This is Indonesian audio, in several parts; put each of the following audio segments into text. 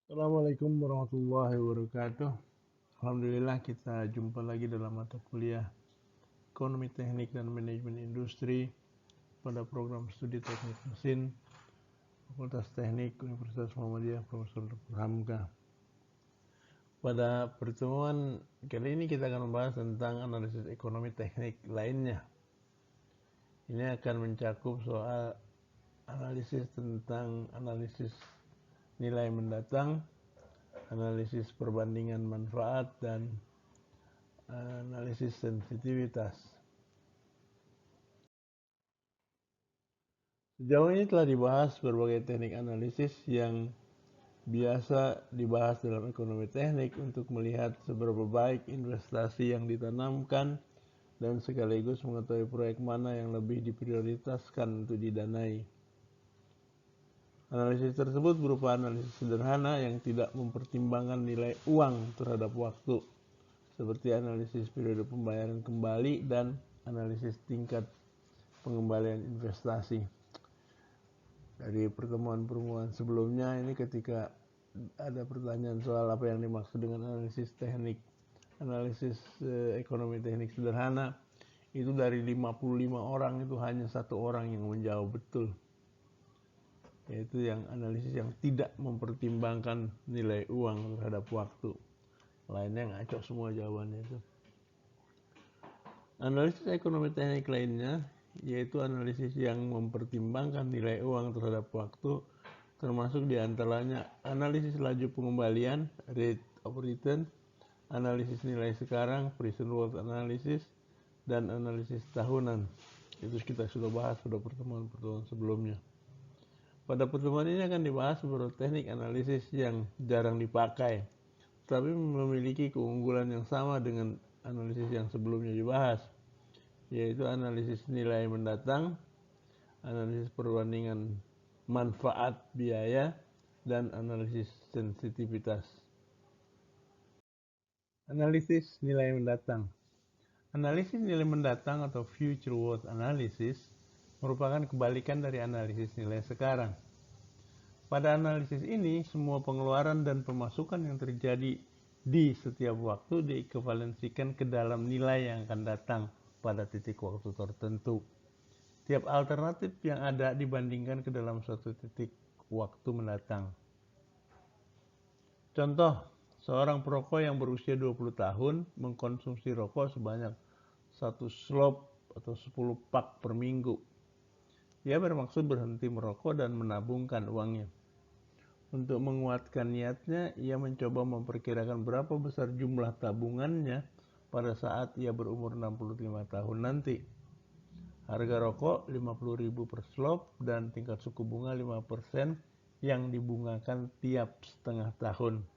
Assalamualaikum warahmatullahi wabarakatuh. Alhamdulillah kita jumpa lagi dalam mata kuliah Ekonomi Teknik dan Manajemen Industri pada program studi Teknik Mesin Fakultas Teknik Universitas Muhammadiyah Profesor Dr. Hamka. Pada pertemuan kali ini kita akan membahas tentang analisis ekonomi teknik lainnya. Ini akan mencakup soal analisis tentang analisis nilai mendatang, analisis perbandingan manfaat, dan analisis sensitivitas. Sejauh ini telah dibahas berbagai teknik analisis yang biasa dibahas dalam ekonomi teknik untuk melihat seberapa baik investasi yang ditanamkan dan sekaligus mengetahui proyek mana yang lebih diprioritaskan untuk didanai. Analisis tersebut berupa analisis sederhana yang tidak mempertimbangkan nilai uang terhadap waktu, seperti analisis periode pembayaran kembali dan analisis tingkat pengembalian investasi. Dari pertemuan-pertemuan sebelumnya ini ketika ada pertanyaan soal apa yang dimaksud dengan analisis teknik, analisis ekonomi teknik sederhana, itu dari 55 orang itu hanya satu orang yang menjawab betul, yaitu yang analisis yang tidak mempertimbangkan nilai uang terhadap waktu. Lainnya ngaco semua jawabannya itu. Analisis ekonomi teknik lainnya yaitu analisis yang mempertimbangkan nilai uang terhadap waktu, termasuk diantaranya analisis laju pengembalian, rate of return, analisis nilai sekarang, present worth analysis, dan analisis tahunan. Itu kita sudah bahas pada pertemuan-pertemuan sebelumnya. Pada pertemuan ini akan dibahas beberapa teknik analisis yang jarang dipakai, tapi memiliki keunggulan yang sama dengan analisis yang sebelumnya dibahas, yaitu analisis nilai mendatang, analisis perbandingan manfaat biaya, dan analisis sensitivitas. Analisis nilai mendatang. Analisis nilai mendatang atau future worth analysis merupakan kebalikan dari analisis nilai sekarang. Pada analisis ini, semua pengeluaran dan pemasukan yang terjadi di setiap waktu diekuivalensikan ke dalam nilai yang akan datang pada titik waktu tertentu. Tiap alternatif yang ada dibandingkan ke dalam suatu titik waktu mendatang. Contoh, seorang perokok yang berusia 20 tahun mengkonsumsi rokok sebanyak 1 slop atau 10 pak per minggu. Dia bermaksud berhenti merokok dan menabungkan uangnya. Untuk menguatkan niatnya, ia mencoba memperkirakan berapa besar jumlah tabungannya pada saat ia berumur 65 tahun nanti. Harga rokok 50.000 per slop dan tingkat suku bunga 5% yang dibungakan tiap setengah tahun.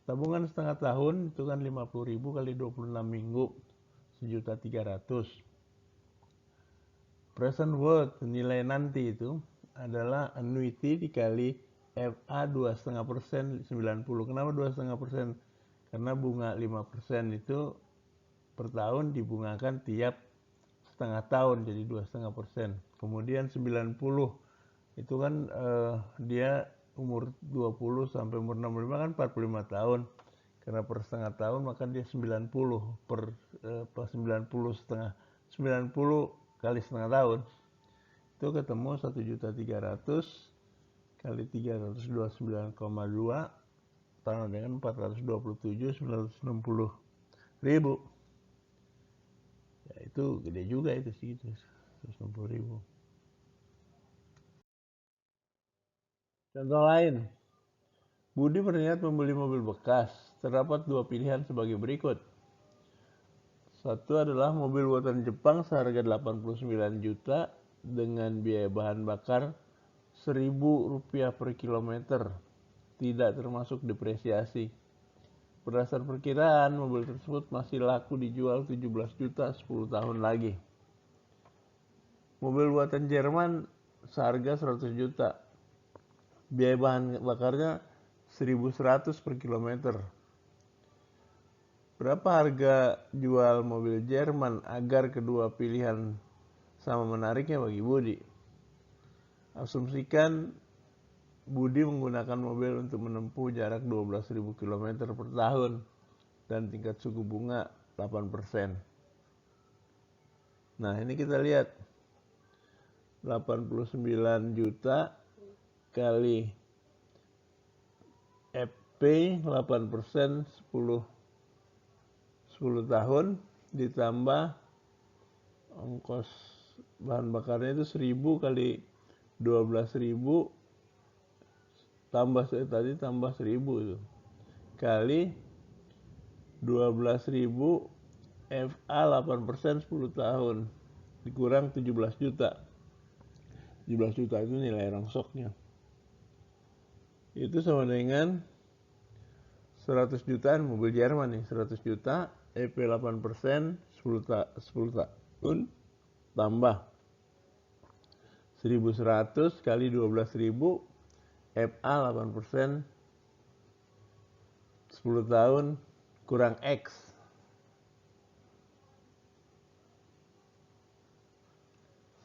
Tabungan setengah tahun itu kan 50.000 kali 26 minggu, 1.300.000. Present worth nilai nanti itu adalah annuity dikali FA 2,5%, 90. Kenapa 2,5%? Karena bunga 5% itu per tahun dibungakan tiap setengah tahun, jadi 2,5%. Kemudian 90 itu kan dia umur 20 sampai umur 65 kan 45 tahun. Karena per setengah tahun maka dia 90 per 90 setengah 90 kali setengah tahun. Itu ketemu 1.300.000 kali 329,2 sama dengan 427.960.000. Ya, itu gede juga itu segitu, 160.000. Contoh lain, Budi berniat membeli mobil bekas. Terdapat dua pilihan sebagai berikut. Satu adalah mobil buatan Jepang seharga 89 juta dengan biaya bahan bakar Rp1.000 per kilometer, tidak termasuk depresiasi. Berdasar perkiraan, mobil tersebut masih laku dijual 17 juta 10 tahun lagi. Mobil buatan Jerman seharga 100 juta. Biaya bahan bakarnya 1.100 per kilometer. Berapa harga jual mobil Jerman agar kedua pilihan sama menariknya bagi Budi? Asumsikan Budi menggunakan mobil untuk menempuh jarak 12.000 km per tahun dan tingkat suku bunga 8%. Nah, ini kita lihat 89 juta kali FP 8% 10 tahun ditambah ongkos bahan bakarnya itu 1000 kali 12.000 tambah 1000 itu kali 12.000 FA 8% 10 tahun dikurang 17 juta. 17 juta itu nilai rongsoknya. Itu sama dengan 100 jutaan mobil Jerman nih, 100 juta EP 8% 10 tahun tambah 1.100 kali 12.000 FA 8% 10 tahun kurang X.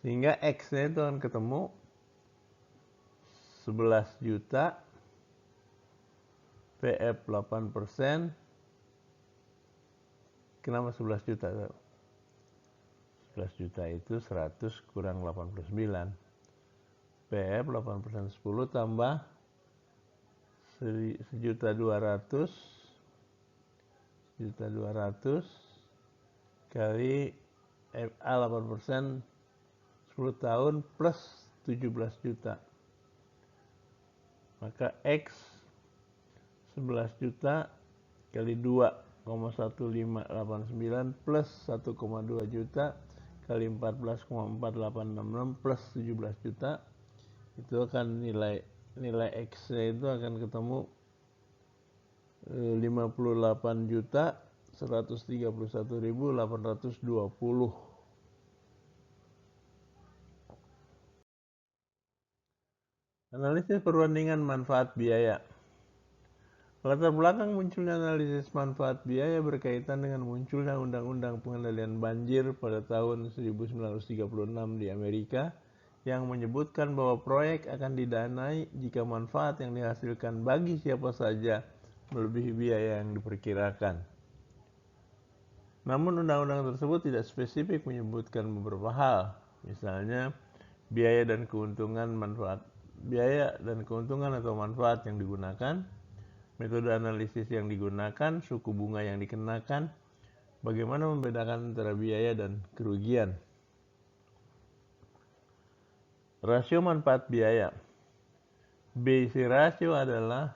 Sehingga X-nya itu akan ketemu 11 juta PF 8%. Kenapa 11 juta? 11 juta itu 100 kurang 89. PF 8% 10 tambah 1.200.000 kali FA 8% 10 tahun plus 17 juta. Maka X 11 juta kali 2,1589 plus 1,2 juta kali 14,4866 plus 17 juta. Itu akan nilai X-nya itu akan ketemu 58.131.820. Analisis perbandingan manfaat biaya. Latar belakang munculnya analisis manfaat biaya berkaitan dengan munculnya Undang-Undang Pengendalian Banjir pada tahun 1936 di Amerika yang menyebutkan bahwa proyek akan didanai jika manfaat yang dihasilkan bagi siapa saja melebihi biaya yang diperkirakan. Namun undang-undang tersebut tidak spesifik menyebutkan beberapa hal, misalnya biaya dan keuntungan atau manfaat yang digunakan, metode analisis yang digunakan, suku bunga yang dikenakan, bagaimana membedakan antara biaya dan kerugian. Rasio manfaat biaya. BC rasio adalah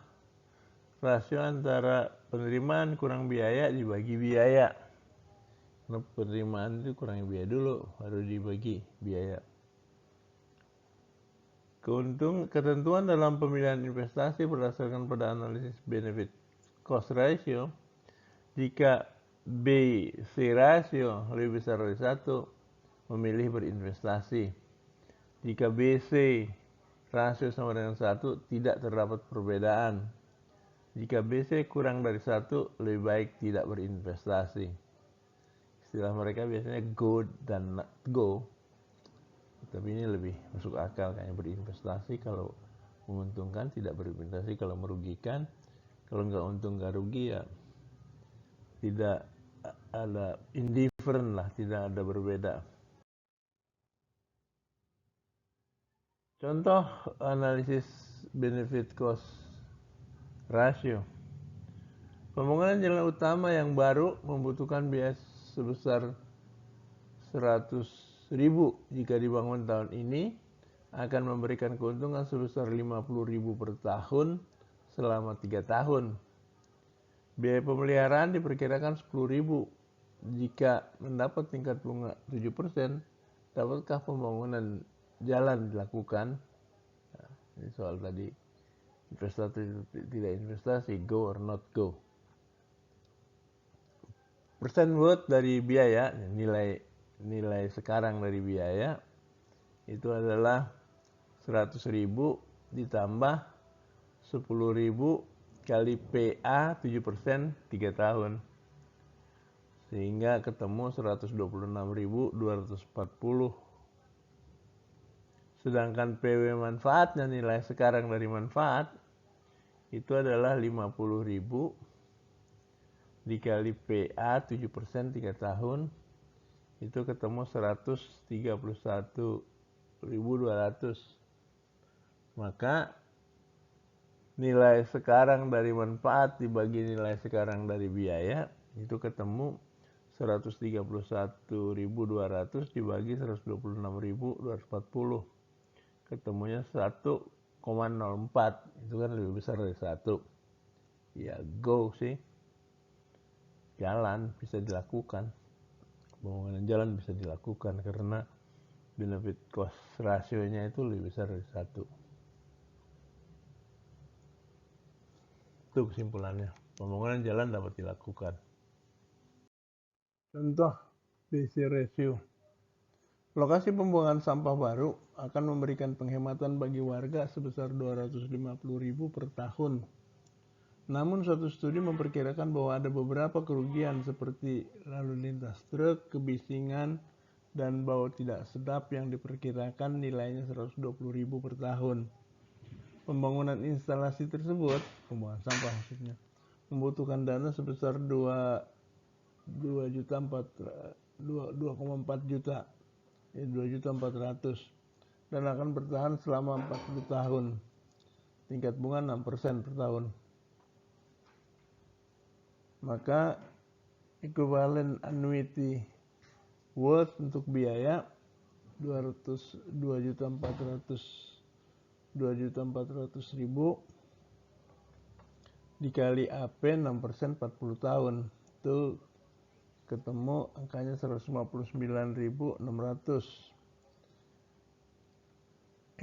rasio antara penerimaan kurang biaya dibagi biaya. Nah, penerimaan itu kurang biaya dulu, baru dibagi biaya. Ketentuan dalam pemilihan investasi berdasarkan pada analisis benefit cost ratio. Jika BC ratio lebih besar dari 1, memilih berinvestasi. Jika BC rasio sama dengan 1, tidak terdapat perbedaan. Jika BC kurang dari 1, lebih baik tidak berinvestasi. Istilah mereka biasanya go dan not go. Tapi ini lebih masuk akal, kayak berinvestasi kalau menguntungkan, tidak berinvestasi kalau merugikan. Kalau nggak untung nggak rugi ya tidak ada, indifferent lah, tidak ada berbeda. Contoh analisis benefit cost ratio. Pembangunan jalan utama yang baru membutuhkan biaya sebesar 100.000 jika dibangun tahun ini, akan memberikan keuntungan sebesar 50.000 per tahun selama 3 tahun. Biaya pemeliharaan diperkirakan 10.000 jika mendapat tingkat bunga 7%. Dapatkah pembangunan jalan dilakukan? Nah, ini soal tadi investasi tidak investasi, go or not go. Persen worth dari biaya, nilai sekarang dari biaya itu adalah 100.000 ditambah 10.000 kali PA 7% 3 tahun, sehingga ketemu 126.240. Sedangkan PW manfaatnya, nilai sekarang dari manfaat, itu adalah 50.000 dikali PA 7% 3 tahun, itu ketemu 131.200. Maka nilai sekarang dari manfaat dibagi nilai sekarang dari biaya, itu ketemu 131.200 dibagi 126.240. Ketemunya 1,04. Itu kan lebih besar dari 1. Ya go sih. Jalan bisa dilakukan. Pembangunan jalan bisa dilakukan karena benefit cost rasionya itu lebih besar dari 1. Itu kesimpulannya. Pembangunan jalan dapat dilakukan. Contoh BC ratio. Lokasi pembuangan sampah baru akan memberikan penghematan bagi warga sebesar 250.000 per tahun. Namun suatu studi memperkirakan bahwa ada beberapa kerugian seperti lalu lintas truk, kebisingan, dan bau tidak sedap yang diperkirakan nilainya 120.000 per tahun. Pembangunan instalasi tersebut, pembuangan sampah maksudnya, membutuhkan dana sebesar 2,4 juta. 2.400.000 dan akan bertahan selama 40 tahun. Tingkat bunga 6% per tahun. Maka equivalent annuity worth untuk biaya 2.400.000 dikali AP 6% 40 tahun. Itu ketemu angkanya 159.600.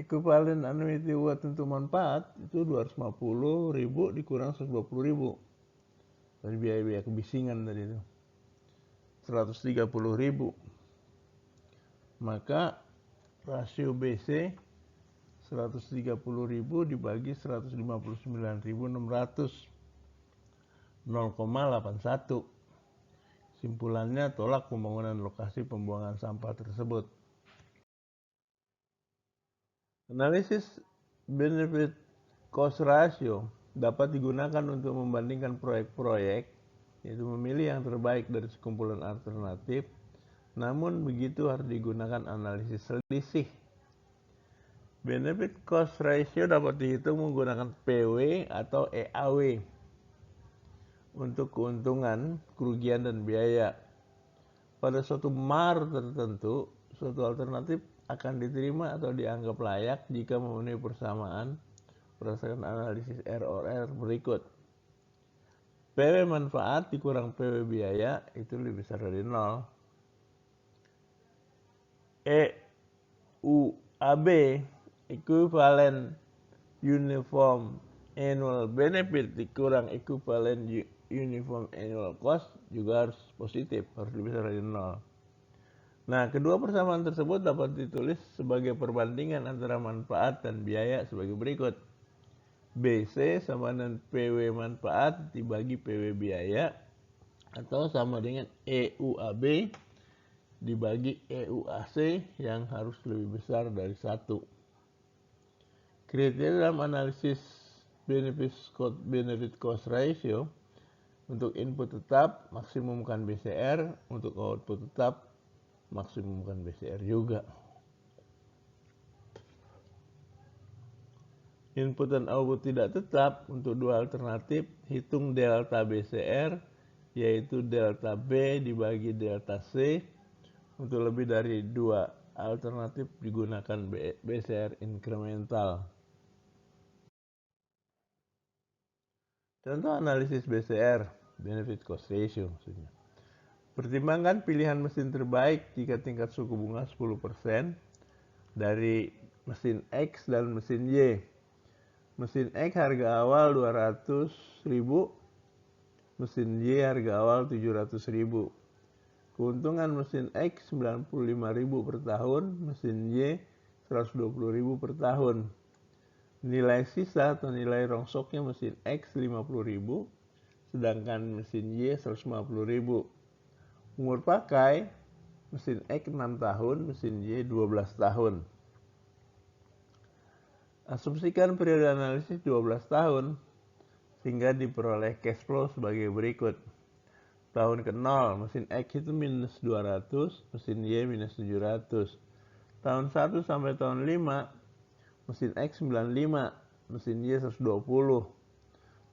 Equivalent annuity worth untuk manfaat itu 250.000 dikurang 120.000 dari biaya-biaya kebisingan tadi itu 130.000. Maka rasio BC 130.000 dibagi 159.600, 0,81. Simpulannya tolak pembangunan lokasi pembuangan sampah tersebut. Analisis benefit cost ratio dapat digunakan untuk membandingkan proyek-proyek, yaitu memilih yang terbaik dari sekumpulan alternatif. Namun begitu harus digunakan analisis selisih. Benefit cost ratio dapat dihitung menggunakan PW atau EAW untuk keuntungan, kerugian, dan biaya. Pada suatu MAR tertentu, suatu alternatif akan diterima atau dianggap layak jika memenuhi persamaan berdasarkan analisis ROR berikut. PW manfaat dikurang PW biaya itu lebih besar dari 0. EUAB equivalent uniform annual benefit dikurang equivalent uniform annual cost juga harus positif, harus lebih besar dari 0. Nah, kedua persamaan tersebut dapat ditulis sebagai perbandingan antara manfaat dan biaya sebagai berikut. BC sama dengan PW manfaat dibagi PW biaya, atau sama dengan EUAB dibagi EUAC yang harus lebih besar dari 1. Kriteria dalam analisis benefit cost ratio: untuk input tetap maksimumkan BCR, untuk output tetap maksimumkan BCR juga. Input dan output tidak tetap untuk dua alternatif, hitung delta BCR, yaitu delta B dibagi delta C. Untuk lebih dari dua alternatif digunakan BCR incremental. Contoh analisis BCR, benefit cost ratio maksudnya. Pertimbangkan pilihan mesin terbaik jika tingkat suku bunga 10% dari mesin X dan mesin Y. Mesin X harga awal 200.000, mesin Y harga awal 700.000. Keuntungan mesin X 95.000 per tahun, mesin Y 120.000 per tahun. Nilai sisa atau nilai rongsoknya mesin X 50.000, sedangkan mesin Y 150.000. Umur pakai mesin X 6 tahun, mesin Y 12 tahun. Asumsikan periode analisis 12 tahun sehingga diperoleh cash flow sebagai berikut. Tahun ke-0 mesin X itu minus 200, mesin Y minus 700. Tahun 1 sampai tahun 5 mesin X 95, mesin Y 120.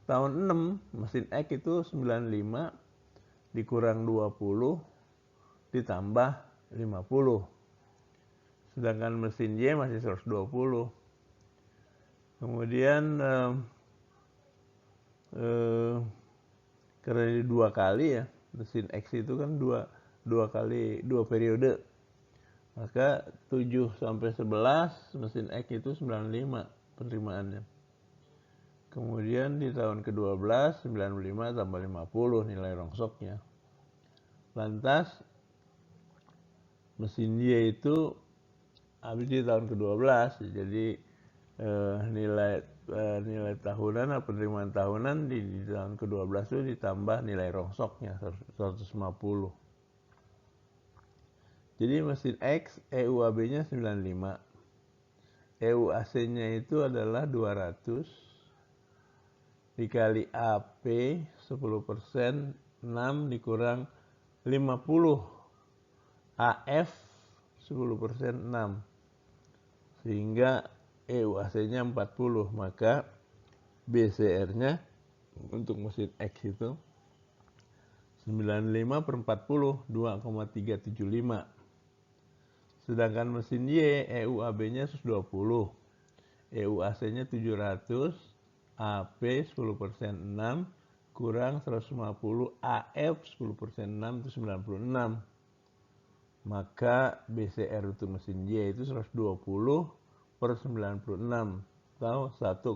Tahun 6 mesin X itu 95 dikurang 20 ditambah 50. Sedangkan mesin Y masih 120. Kemudian karena ini 2 kali ya, mesin X itu kan dua periode, maka 7 sampai 11 mesin X itu 95 penerimaannya. Kemudian di tahun ke-12 95 tambah 50 nilai rongsoknya. Lantas mesin Y itu habis di tahun ke-12, jadi nilai tahunan atau penerimaan tahunan di tahun ke-12 itu ditambah nilai rongsoknya 150. Jadi mesin X EUAB-nya 95, EUAC-nya itu adalah 200 dikali AP 10%, 6 dikurang 50 AF 10%, 6, sehingga EUAC-nya 40, maka BCR-nya untuk mesin X itu 95 per 40, 2,375. Sedangkan mesin Y EUAB-nya 120, EUAC-nya 700, AP 10%, 6 kurang 150 AF 10%, 6 itu 96. Maka BCR untuk mesin Y itu 120 per 96 atau 1,250.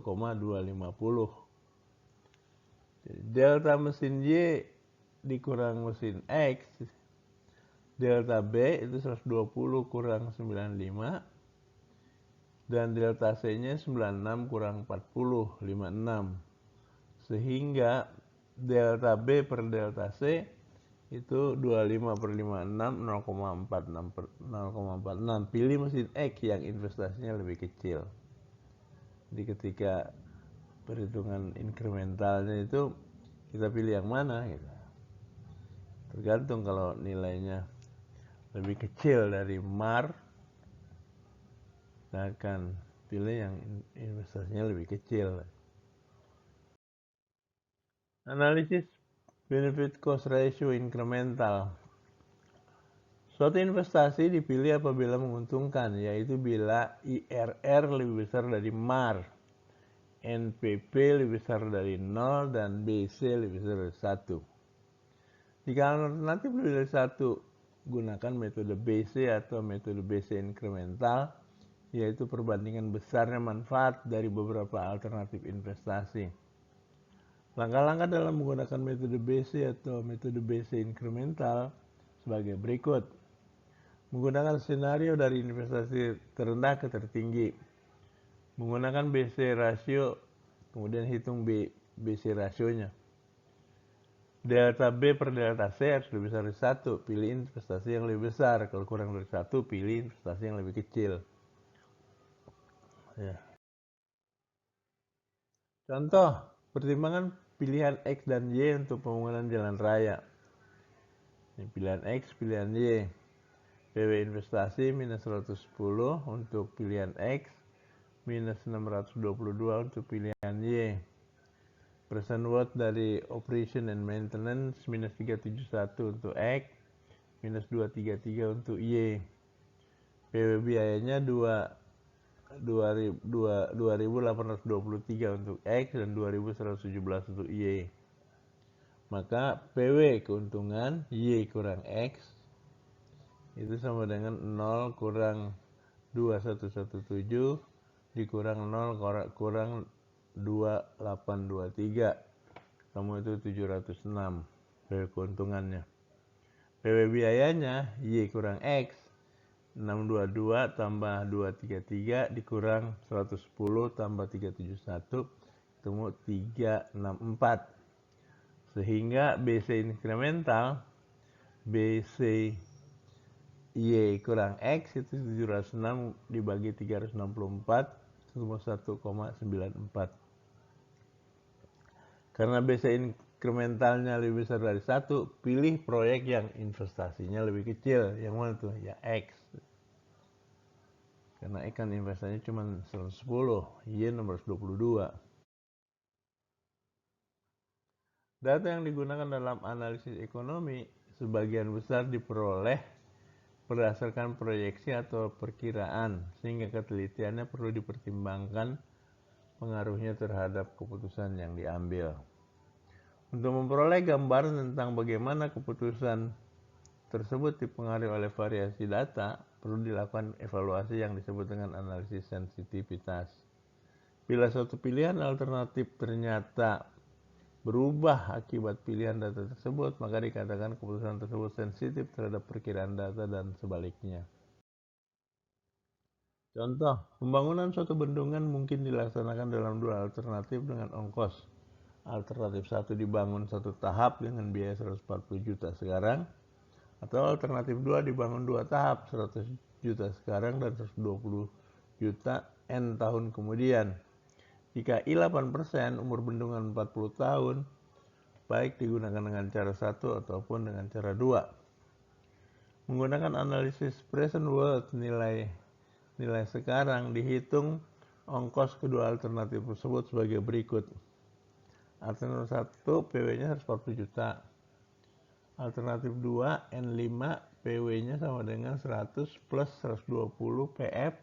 Delta mesin Y dikurang mesin X, delta B itu 120 kurang 95, dan delta C-nya 96 kurang 40, 56. Sehingga delta B per delta C itu 25 per 56, 0,46. Pilih mesin X yang investasinya lebih kecil. Jadi ketika perhitungan inkrementalnya itu kita pilih yang mana gitu. Tergantung, kalau nilainya lebih kecil dari MAR, kita akan pilih yang investasinya lebih kecil. Analisis benefit cost ratio incremental. Suatu investasi dipilih apabila menguntungkan, yaitu bila IRR lebih besar dari MAR, NPP lebih besar dari 0, dan BC lebih besar dari 1. Jika alternatif lebih dari 1, gunakan metode BC atau metode BC incremental, yaitu perbandingan besarnya manfaat dari beberapa alternatif investasi. Langkah-langkah dalam menggunakan metode BC atau metode BC incremental sebagai berikut. Menggunakan skenario dari investasi terendah ke tertinggi. Menggunakan BC rasio, kemudian hitung BC rasionya. Delta B per delta C harus lebih besar dari 1, pilih investasi yang lebih besar. Kalau kurang dari 1, pilih investasi yang lebih kecil. Ya. Contoh, pertimbangan pilihan X dan Y untuk pembangunan jalan raya. Ini pilihan X, pilihan Y. PW investasi minus 110 untuk pilihan X, minus 622 untuk pilihan Y. Present worth dari operation and maintenance minus 371 untuk X, minus 233 untuk Y. PW biayanya 2.823 untuk X dan 2.117 untuk Y. Maka PW keuntungan Y kurang X itu sama dengan 0 kurang 2117 dikurang 0 kurang 2823. Kamu itu 706 PW keuntungannya. PW biayanya Y kurang X 622 tambah 233 dikurang 110 tambah 371 ketemu 364. Sehingga BC incremental BC Y kurang X itu 706 dibagi 364 ketemu 1,94. Karena base inkrementalnya lebih besar dari 1, pilih proyek yang investasinya lebih kecil. Yang mana tuh? Ya X. Karena X kan investasinya cuma 110, Y 622. Data yang digunakan dalam analisis ekonomi sebagian besar diperoleh berdasarkan proyeksi atau perkiraan, sehingga ketelitiannya perlu dipertimbangkan pengaruhnya terhadap keputusan yang diambil. Untuk memperoleh gambaran tentang bagaimana keputusan tersebut dipengaruhi oleh variasi data, perlu dilakukan evaluasi yang disebut dengan analisis sensitivitas. Bila suatu pilihan alternatif ternyata berubah akibat pilihan data tersebut, maka dikatakan keputusan tersebut sensitif terhadap perkiraan data dan sebaliknya. Contoh, pembangunan suatu bendungan mungkin dilaksanakan dalam dua alternatif dengan ongkos. Alternatif 1 dibangun satu tahap dengan biaya 140 juta sekarang, atau alternatif 2 dibangun 2 tahap 100 juta sekarang dan 120 juta N tahun kemudian. Jika I 8%, umur bendungan 40 tahun, baik digunakan dengan cara 1 ataupun dengan cara 2. Menggunakan analisis present worth nilai sekarang, dihitung ongkos kedua alternatif tersebut sebagai berikut. Alternatif 1 PW-nya 140 juta. Alternatif 2 N5 PW-nya sama dengan 100 plus 120 PF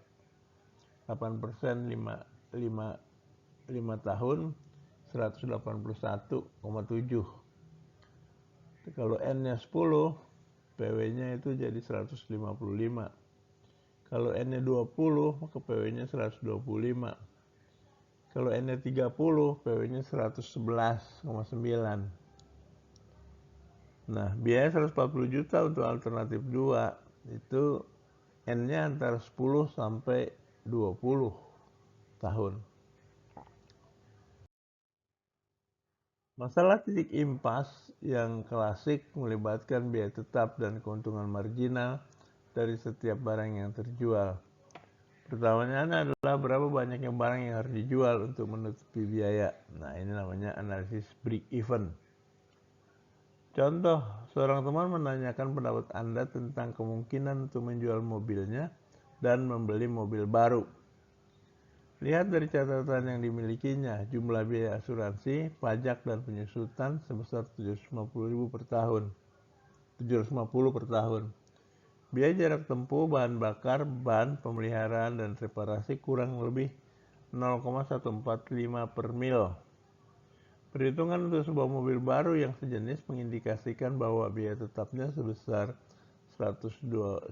8% 5 tahun 181,7. Kalau N-nya 10, PW-nya itu jadi 155. Kalau N-nya 20, maka PW-nya 125. Kalau N-nya 30, PW-nya 111,9. Nah, biaya 140 juta untuk alternatif 2 itu N-nya antara 10 sampai 20 tahun. Masalah titik impas yang klasik melibatkan biaya tetap dan keuntungan marginal dari setiap barang yang terjual. Pertanyaannya adalah berapa banyaknya barang yang harus dijual untuk menutupi biaya. Nah, ini namanya analisis break even. Contoh, seorang teman menanyakan pendapat Anda tentang kemungkinan untuk menjual mobilnya dan membeli mobil baru. Lihat dari catatan yang dimilikinya, jumlah biaya asuransi, pajak, dan penyusutan sebesar 750.000 per tahun. 750 per tahun. Biaya jarak tempuh, bahan bakar, ban, pemeliharaan, dan reparasi kurang lebih 0,145 per mil. Perhitungan untuk sebuah mobil baru yang sejenis mengindikasikan bahwa biaya tetapnya sebesar 1.200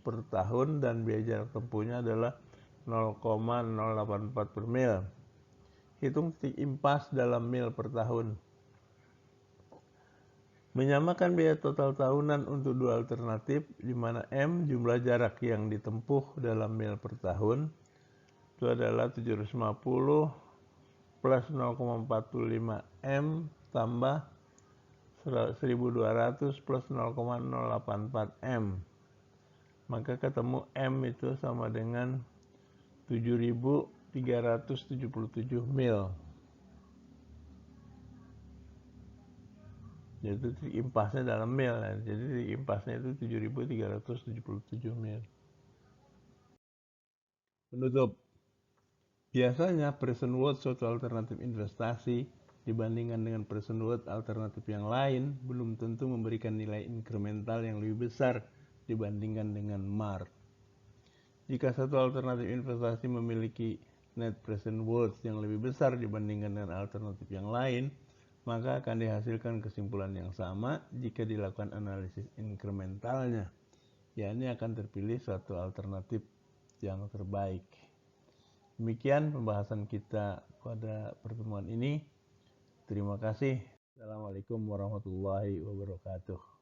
per tahun dan biaya jarak tempuhnya adalah 0,084 per mil. Hitung titik impas dalam mil per tahun. Menyamakan biaya total tahunan untuk dua alternatif, di mana M jumlah jarak yang ditempuh dalam mil per tahun itu adalah 750 plus 0,45 M tambah 1.200 plus 0,084 M. Maka ketemu M itu sama dengan 7.377 mil. Jadi titik impasnya dalam mil. Jadi titik impasnya itu 7.377 mil. Penutup. Biasanya present worth suatu alternatif investasi dibandingkan dengan present worth alternatif yang lain belum tentu memberikan nilai inkremental yang lebih besar dibandingkan dengan MAR. Jika satu alternatif investasi memiliki net present worth yang lebih besar dibandingkan dengan alternatif yang lain, maka akan dihasilkan kesimpulan yang sama jika dilakukan analisis inkrementalnya, yakni akan terpilih suatu alternatif yang terbaik. Demikian pembahasan kita pada pertemuan ini. Terima kasih. Assalamualaikum warahmatullahi wabarakatuh.